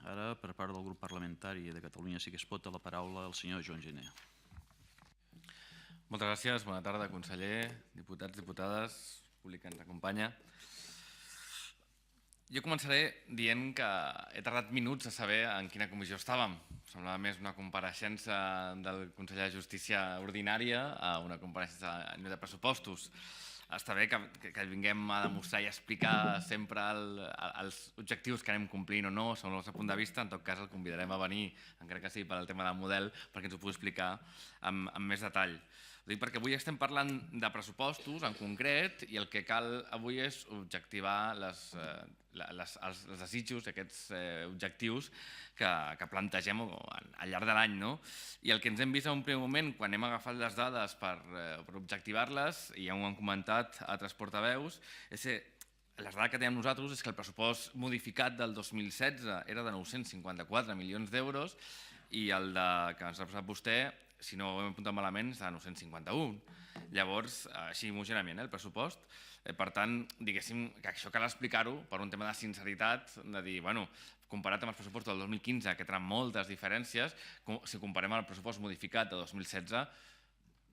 Ara, per part del grup parlamentari de Catalunya Sí que es Pot, la paraula al senyor Joan Gené. Moltes gràcies, bona tarda, conseller, diputats, diputades, públic que ens acompanya. Jo començaré dient que he tardat minuts a saber en quina comissió estàvem. Semblava més una compareixença del conseller de Justícia ordinària a una compareixença a nivell de pressupostos. Està bé que vinguem a demostrar i a explicar sempre els objectius que anem complint o no, segons el nostre punt de vista. En tot cas, el convidarem a venir, encara que sigui per al tema del model, perquè ens ho pugui explicar amb més detall. Ho dic perquè avui estem parlant de pressupostos en concret i el que cal avui és objectivar els desitjos, aquests objectius que plantegem al llarg de l'any. I el que ens hem vist en un primer moment, quan hem agafat les dades per objectivar-les, i ja ho han comentat altres portaveus, és que les dades que tenim nosaltres és que el pressupost modificat del 2016 era de 954 milions d'euros i el que ens ha passat vostè, si no ho hem apuntat malament, és de 951. Llavors, així homogèniament, el pressupost. Per tant, diguéssim que això cal explicar-ho per un tema de sinceritat, de dir, bueno, comparat amb els pressupostos del 2015, que tenen moltes diferències, si comparem amb el pressupost modificat de 2016,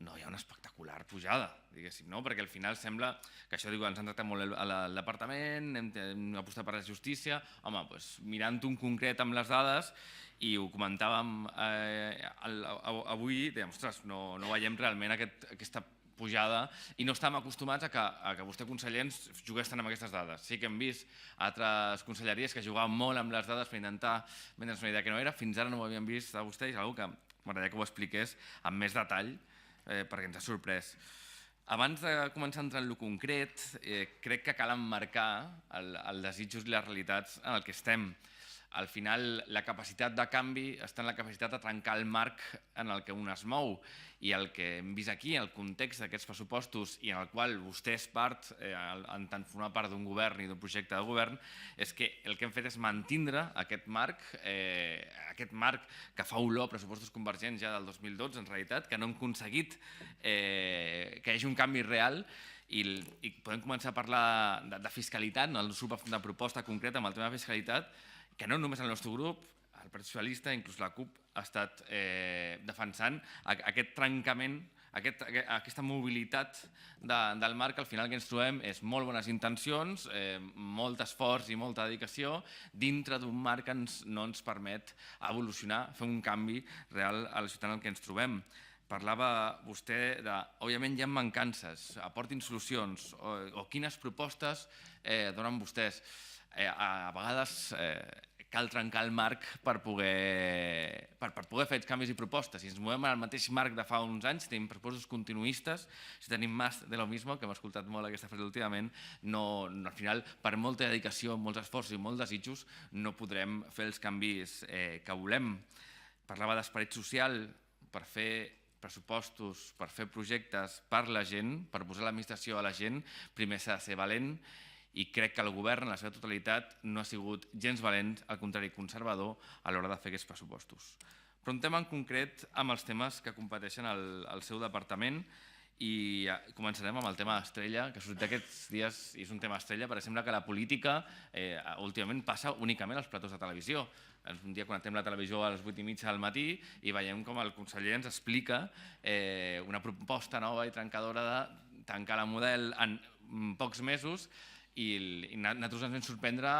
no hi ha una espectacular pujada, diguéssim, no? Perquè al final sembla que això ens han tractat molt al departament, hem apostat per la justícia. Home, doncs mirant-ho en concret amb les dades, i ho comentàvem avui, dèiem, ostres, no veiem realment aquesta pujada i no estàvem acostumats a que vostè, conseller, ens jugués tant amb aquestes dades. Sí que hem vist altres conselleries que jugaven molt amb les dades per intentar vendre's una idea que no era. Fins ara no ho havíem vist a vostè i és una cosa que m'agradaria que ho expliqués amb més detall perquè ens ha sorprès. Abans de començar a entrar en lo concret, crec que cal emmarcar els desitjos i les realitats en el que estem. Al final, la capacitat de canvi està en la capacitat de trencar el marc en el que un es mou, i el que hem vist aquí, el context d'aquests pressupostos i en el qual vostè és part, en tant formar part d'un govern i d'un projecte de govern, és que el que hem fet és mantindre aquest marc que fa olor a pressupostos convergents ja del 2012, en realitat, que no hem aconseguit que hi hagi un canvi real. I podem començar a parlar de fiscalitat, el nostre grup de proposta concreta amb el tema de fiscalitat, que no només el nostre grup, el Partit Socialista, inclús la CUP, ha estat defensant aquest trencament, aquesta mobilitat del marc, que al final que ens trobem és molt bones intencions, molt esforç i molta dedicació dintre d'un marc que no ens permet evolucionar, fer un canvi real a la ciutat en què ens trobem. Parlava vostè de, òbviament hi ha mancances, aportin solucions, o quines propostes donen vostès. A vegades cal trencar el marc per poder fer els canvis i propostes. Si ens movem en el mateix marc de fa uns anys, si tenim pressupostos continuistes, si tenim més de lo mismo, que hem escoltat molt aquesta frase últimament, al final, per molta dedicació, molts esforços i molts desitjos, no podrem fer els canvis que volem. Parlava d'esperit social, per fer pressupostos, per fer projectes per la gent, per posar l'administració a la gent, primer s'ha de ser valent, i crec que el govern en la seva totalitat no ha sigut gens valent, al contrari, conservador a l'hora de fer aquests pressupostos. Però un tema en concret amb els temes que competeixen al seu departament, i començarem amb el tema estrella, que ha sortit aquests dies i és un tema estrella, perquè sembla que la política últimament passa únicament als platós de televisió. Un dia connectem la televisió a les 8:30 del matí i veiem com el conseller ens explica una proposta nova i trencadora de tancar la model en pocs mesos, i nosaltres ens vam sorprendre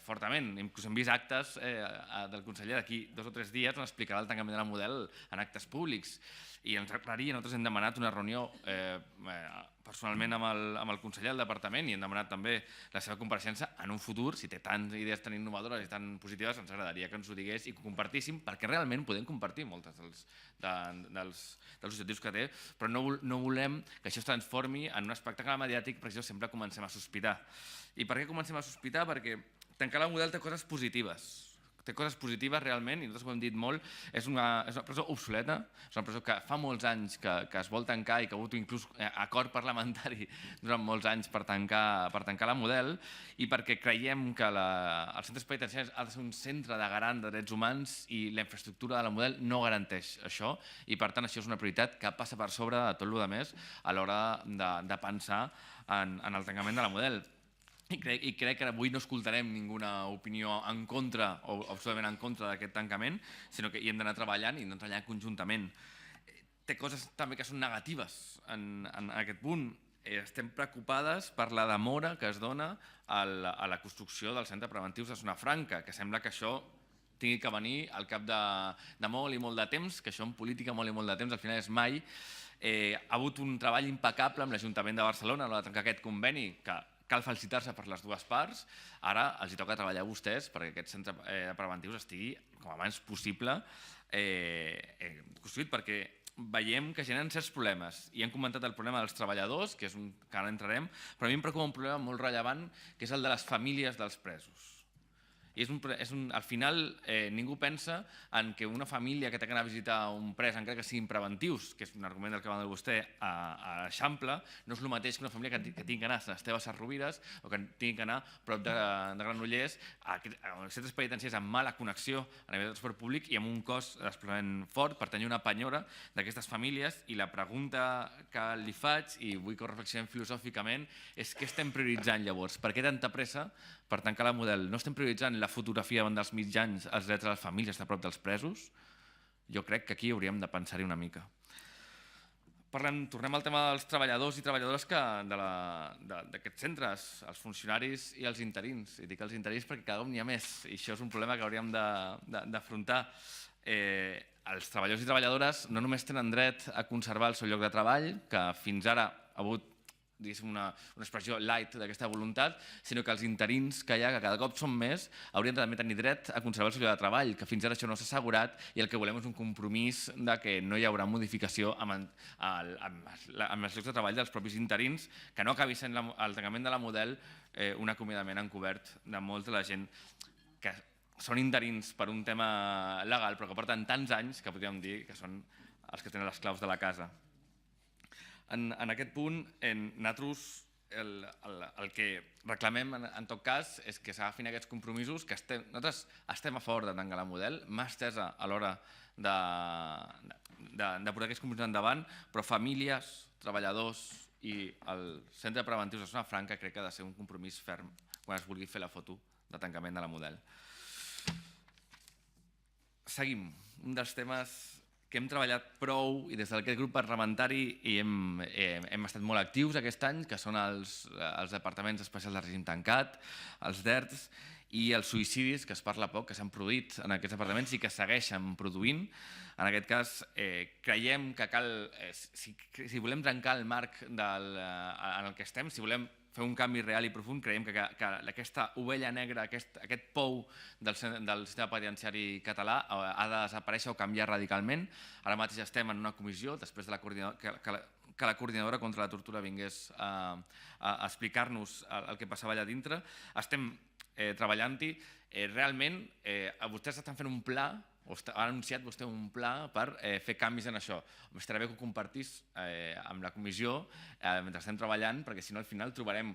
fortament. Inclús hem vist actes del conseller d'aquí 2 o 3 dies on explicarà el tancament de la model en actes públics. I ens aclaria, nosaltres hem demanat una reunió personalment amb el conseller del departament i hem demanat també la seva compareixença en un futur. Si té tantes idees tan innovadores i tan positives, ens agradaria que ens ho digués i que ho compartíssim, perquè realment podem compartir moltes dels objectius que té, però no volem que això es transformi en un espectacle mediàtic, perquè això sempre comencem a sospitar. I per què comencem a sospitar? Perquè tancar la model té coses positives. Té coses positives realment, i nosaltres ho hem dit molt. És una presó obsoleta, és una presó que fa molts anys que es vol tancar i que ha hagut inclús acord parlamentari durant molts anys per tancar la model, i perquè creiem que els centres penitenciaris ha de ser un centre de garant de drets humans i la infraestructura de la model no garanteix això, i per tant això és una prioritat que passa per sobre de tot el que més a l'hora de pensar en el tancament de la model. I crec que avui no escoltarem ninguna opinió en contra o absolutament en contra d'aquest tancament, sinó que hi hem d'anar treballant i hem d'anar treballant conjuntament. Té coses també que són negatives en aquest punt. Estem preocupades per la demora que es dona a la construcció del centre preventius de Zona Franca, que sembla que això tingui que venir al cap de molt i molt de temps, que això en política molt i molt de temps al final és mai. Ha hagut un treball impecable amb l'Ajuntament de Barcelona a l'hora de tancar aquest conveni, que cal felicitar-se per les dues parts. Ara els toca treballar a vostès perquè aquest centre de preventius estigui com abans possible construït, perquè veiem que generen certs problemes. I hem comentat el problema dels treballadors, que és un que ara entrarem, però a mi em preocupa un problema molt rellevant, que és el de les famílies dels presos. I al final ningú pensa en que una família que té que anar a visitar un pres, encara que siguin preventius, que és un argument del que va dir vostè, a l'Eixample, no és el mateix que una família que tingui que anar a les Teves Rovires o que tingui que anar a prop de Granollers a centres penitenciaris amb mala connexió a nivell de transport públic i amb un cost desplaçament fort per tenir una penyora d'aquestes famílies. I la pregunta que li faig, i vull que ho reflexionem filosòficament, és què estem prioritzant llavors? Per què tanta pressa per tancar la Model? No estem prioritzant la fotografia davant dels mitjans, els drets de les famílies a prop dels presos? Jo crec que aquí hauríem de pensar-hi una mica. Tornem al tema dels treballadors i treballadores d'aquests centres, els funcionaris i els interins. I dic els interins perquè cada cop n'hi ha més, i això és un problema que hauríem d'afrontar. Els treballadors i treballadores no només tenen dret a conservar el seu lloc de treball, que fins ara ha hagut una expressió light d'aquesta voluntat, sinó que els interins que hi ha, que cada cop són més, haurien de també tenir dret a conservar el seu lloc de treball, que fins ara això no s'ha assegurat, i el que volem és un compromís de que no hi haurà modificació amb els llocs de treball dels propis interins, que no acabi sent el tancament de la Model un acomiadament encobert de molta de la gent que són interins per un tema legal, però que porten tants anys que podríem dir que són els que tenen les claus de la casa. En aquest punt, nosaltres el que reclamem en tot cas és que s'agafin aquests compromisos, que nosaltres estem a favor de tancar la Model, mà estesa a l'hora de portar aquests compromisos endavant, però famílies, treballadors i el centre preventiu de Zona Franca crec que ha de ser un compromís ferm quan es vulgui fer la foto de tancament de la Model. Seguim. Un dels temes que hem treballat prou i des d'aquest grup parlamentari hem estat molt actius aquest any, que són els departaments especials de règim tancat, els DERTs i els suïcidis, que es parla poc, que s'han produït en aquests departaments i que segueixen produint. En aquest cas, creiem que cal, si volem trencar el marc en el que estem, si volem fer un canvi real i profund, creiem que aquesta ovella negra, aquest pou del sistema penitenciari català ha de desaparèixer o canviar radicalment. Ara mateix estem en una comissió, després de que la coordinadora contra la tortura vingués a explicar-nos el que passava allà dintre. Estem treballant-hi. Realment, vostès estan fent un pla, ha anunciat vostè un pla per fer canvis en això. Estaria bé que ho compartís amb la comissió mentre estem treballant, perquè si no al final trobarem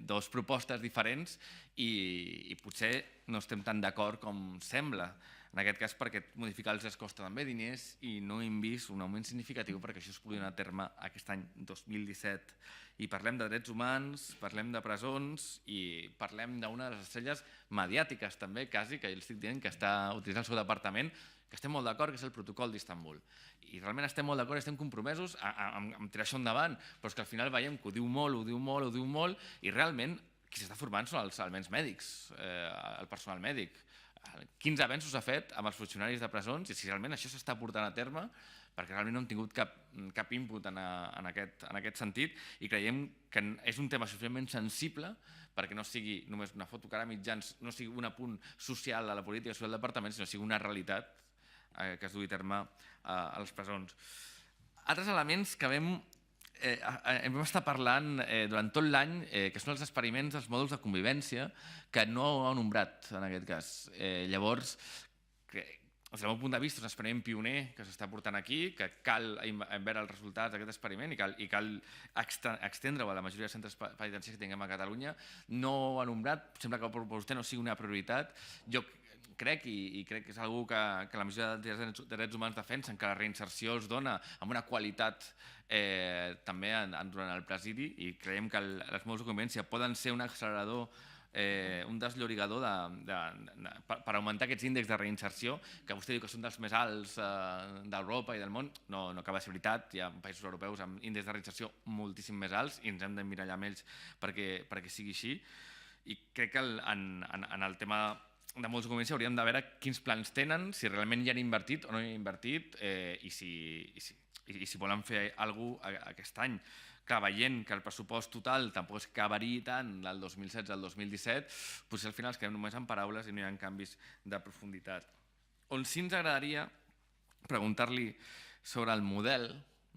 dues propostes diferents i potser no estem tan d'acord com sembla. En aquest cas perquè modificar els costa també diners i no hem vist un augment significatiu perquè això es pugui donar a terme aquest any 2017. I parlem de drets humans, parlem de presons i parlem d'una de les estrelles mediàtiques també, quasi, que jo estic dient que està utilitzant el seu departament, que estem molt d'acord, que és el protocol d'Istanbul. I realment estem molt d'acord, estem compromesos amb tirar això endavant, però és que al final veiem que ho diu molt, i realment qui s'està formant són els elements mèdics, el personal mèdic. Quins avenços s'ha fet amb els funcionaris de presons i si realment això s'està portant a terme, perquè realment no hem tingut cap input en aquest sentit i creiem que és un tema suficientment sensible perquè no sigui només una foto cara a mitjans, no sigui un apunt social a la política social del departament, sinó sigui una realitat que es dugui a terme a les presons. Altres elements que vam estar parlant durant tot l'any, que són els experiments dels mòduls de convivència, que no ha nombrat en aquest cas. Llavors, des del meu punt de vista, és un experiment pioner que s'està portant aquí, que cal veure els resultats d'aquest experiment i cal extendre-ho a la majoria de centres penitenciaris que tinguem a Catalunya. No ho ha nombrat, sembla que per vostè no sigui una prioritat. Jo crec, i crec que és algú que la majoria de drets humans defensen, que la reinserció es dona amb una qualitat també durant el presidi, i creiem que les molts documents poden ser un accelerador, un desllorigador per augmentar aquests índexs de reinserció, que vostè diu que són dels més alts d'Europa i del món. No acaba de ser veritat, hi ha països europeus amb índexs de reinserció moltíssim més alts i ens hem d'emmirallar amb ells perquè sigui així. I crec que en el tema de molts documents hauríem de veure quins plans tenen, si realment hi han invertit o no hi han invertit, i si volen fer alguna cosa aquest any. Clar, veient que el pressupost total tampoc és que varia tant del 2016 al 2017, potser al final es quedem només en paraules i no hi ha canvis de profunditat. On sí ens agradaria preguntar-li sobre el model,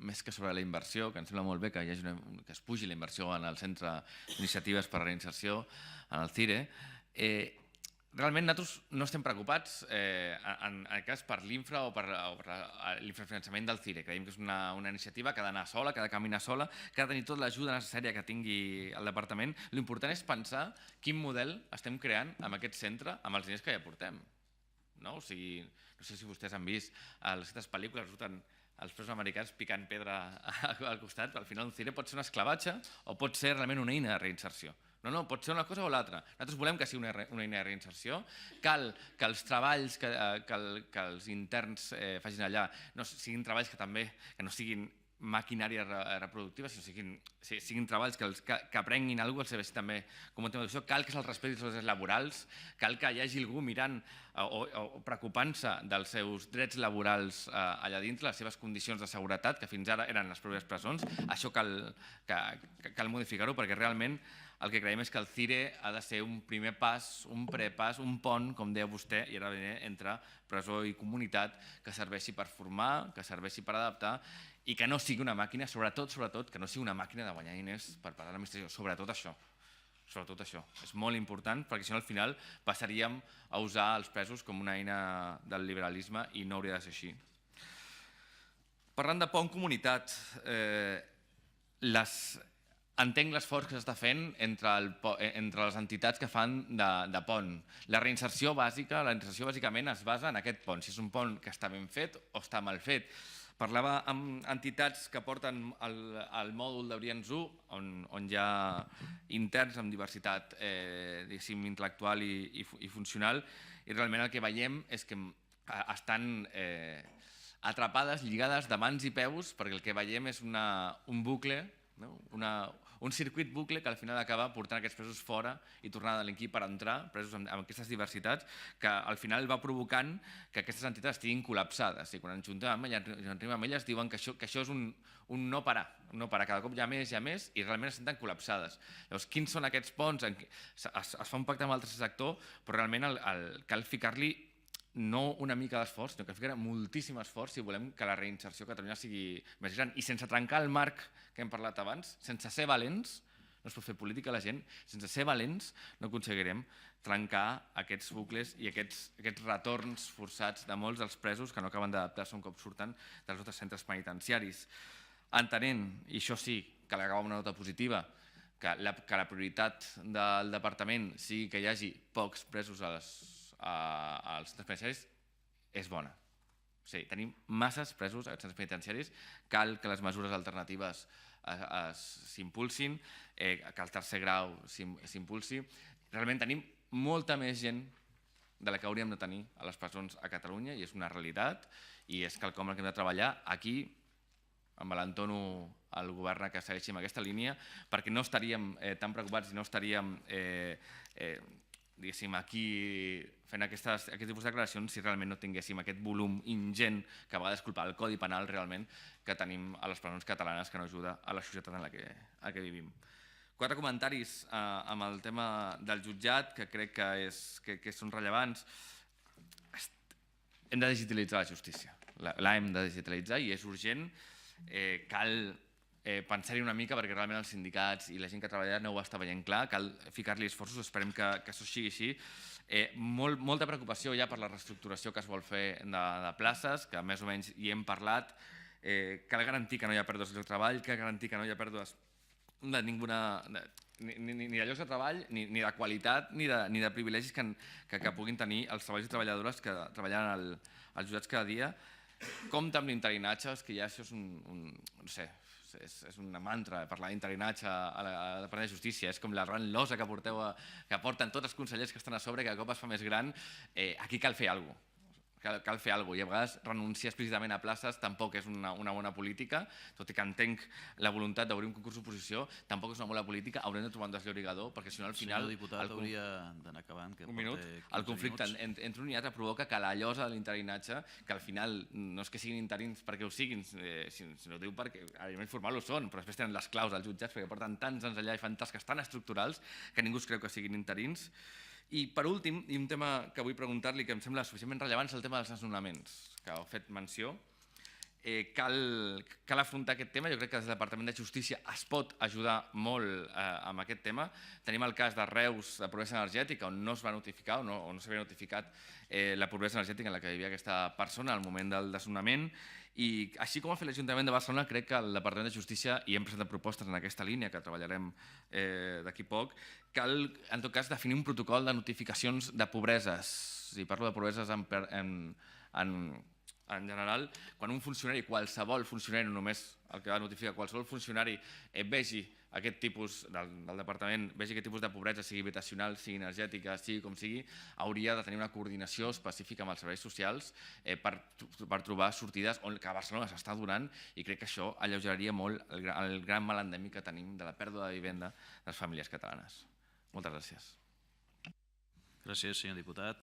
més que sobre la inversió, que em sembla molt bé que es pugi la inversió en el Centre d'Iniciatives per a la Reinserció, en el CIRE. Realment nosaltres no estem preocupats en aquest cas per l'infra o per l'infrafinançament del CIRE. Creiem que és una iniciativa que ha d'anar sola, que ha de caminar sola, que ha de tenir tota l'ajuda necessària que tingui el departament. L'important és pensar quin model estem creant amb aquest centre amb els diners que ja portem. No sé si vostès han vist les pel·lícules, surten els presos americans picant pedra al costat. Al final un CIRE pot ser un esclavatge o pot ser realment una eina de reinserció. No, pot ser una cosa o l'altra. Nosaltres volem que sigui una eina de reinserció. Cal que els treballs que els interns facin allà siguin treballs que no siguin maquinària reproductiva, sinó siguin treballs que aprenguin alguna cosa, serveixi també com a tema d'educació. Cal que se'ls respecti els drets laborals, cal que hi hagi algú mirant o preocupant-se dels seus drets laborals allà dintre, les seves condicions de seguretat, que fins ara eren les pròpies presons. Això cal modificar-ho, perquè realment el que creiem és que el CIRE ha de ser un primer pas, un prepàs, un pont, com deia vostè, i ara entre presó i comunitat, que serveixi per formar, que serveixi per adaptar, i que no sigui una màquina, sobretot, que no sigui una màquina de guanyar diners per part de l'administració, sobretot això. És molt important, perquè si no al final passaríem a usar els presos com una eina del liberalisme i no hauria de ser així. Parlant de pont comunitat, entenc l'esforç que s'està fent entre les entitats que fan de pont. La reinserció bàsicament es basa en aquest pont, si és un pont que està ben fet o està mal fet. Parlava amb entitats que porten el mòdul de Brians 1, on hi ha interns amb diversitat intel·lectual i funcional, i realment el que veiem és que estan atrapades, lligades de mans i peus, perquè el que veiem és un bucle, un circuit bucle que al final acaba portant aquests presos fora i tornar a delinquir per entrar, presos amb aquestes diversitats, que al final va provocant que aquestes entitats estiguin col·lapsades. I quan ens juntem amb elles diuen que això és un no parar, cada cop hi ha més, i realment es senten col·lapsades. Llavors, quins són aquests ponts? Es fa un pacte amb el tercer sector, però realment cal ficar-li no una mica d'esforç, sinó que ficar moltíssim esforç si volem que la reinserció a Catalunya sigui més gran. I sense trencar el marc que hem parlat abans, sense ser valents, no es pot fer política a la gent, sense ser valents no aconseguirem trencar aquests bucles i aquests retorns forçats de molts dels presos que no acaben d'adaptar-se un cop surten dels nostres centres penitenciaris. Entenent, i això sí, que l'acaba amb una nota positiva, que la prioritat del departament sigui que hi hagi pocs presos als centres penitenciaris, és bona. O sigui, tenim masses presos als centres penitenciaris, cal que les mesures alternatives s'impulsin, que el tercer grau s'impulsi. Realment tenim molta més gent de la que hauríem de tenir a les presons a Catalunya, i és una realitat, i és quelcom en el que hem de treballar aquí, amb l'entono al govern que segueixi amb aquesta línia, perquè no estaríem tan preocupats i no estaríem aquí fent aquest tipus de declaracions si realment no tinguéssim aquest volum ingent, que a vegades culpa el Codi Penal realment, que tenim a les presons catalanes, que no ajuda a la societat en la que vivim. 4 comentaris amb el tema del jutjat, que crec que són rellevants. Hem de digitalitzar la justícia. L'hem de digitalitzar i és urgent. Cal pensar-hi una mica, perquè realment els sindicats i la gent que ha treballat no ho està veient clar, cal ficar-li esforços, esperem que això sigui així. Molta preocupació ja per la reestructuració que es vol fer de places, que més o menys hi hem parlat. Cal garantir que no hi ha pèrdues de treball, cal garantir que no hi ha pèrdues de ni de llocs de treball, ni de qualitat, ni de privilegis que puguin tenir els treballadors i treballadores que treballen als jutjats cada dia. Compte amb l'interinatge, és que ja això és no sé, és una mantra parlar d'interinatge a la Departament de Justícia, és com la gran losa que porten tots els consellers que estan a sobre, que cada cop es fa més gran. Aquí cal fer alguna cosa. Cal fer alguna cosa, i a vegades renunciar explícitament a places tampoc és una bona política, tot i que entenc la voluntat d'obrir un concurs d'oposició, tampoc és una bona política, haurem de trobar un desllorigador, perquè si no al final... Senyor diputat, hauria d'anar acabant. Un minut. El conflicte entre un i altre provoca que la llosa de l'interinatge, que al final no és que siguin interins perquè ho siguin, sinó diu perquè a nivell formal ho són, però després tenen les claus als jutjats perquè porten tants anys allà i fan tasques tan estructurals que ningú es creu que siguin interins. I per últim, i un tema que vull preguntar-li que em sembla suficientment rellevant, és el tema dels desnonaments, que heu fet menció. Cal afrontar aquest tema. Jo crec que des del Departament de Justícia es pot ajudar molt amb aquest tema. Tenim el cas de Reus de pobresa energètica, on no es va notificar o no s'havia notificat la pobresa energètica en la que vivia aquesta persona al moment del desnonament. I així com ha fet l'Ajuntament de Barcelona, crec que el Departament de Justícia, i hem presentat propostes en aquesta línia, que treballarem d'aquí poc, cal, en tot cas, definir un protocol de notificacions de pobreses. I parlo de pobreses en general, quan un funcionari, qualsevol funcionari, no només el que va notificar, qualsevol funcionari vegi aquest tipus del departament, vegi aquest tipus de pobresa, sigui habitacional, sigui energètica, sigui com sigui, hauria de tenir una coordinació específica amb els serveis socials per trobar sortides que a Barcelona s'està donant, i crec que això alleugeraria molt el gran mal endèmic que tenim de la pèrdua de vivenda de les famílies catalanes. Moltes gràcies. Gràcies, senyor diputat.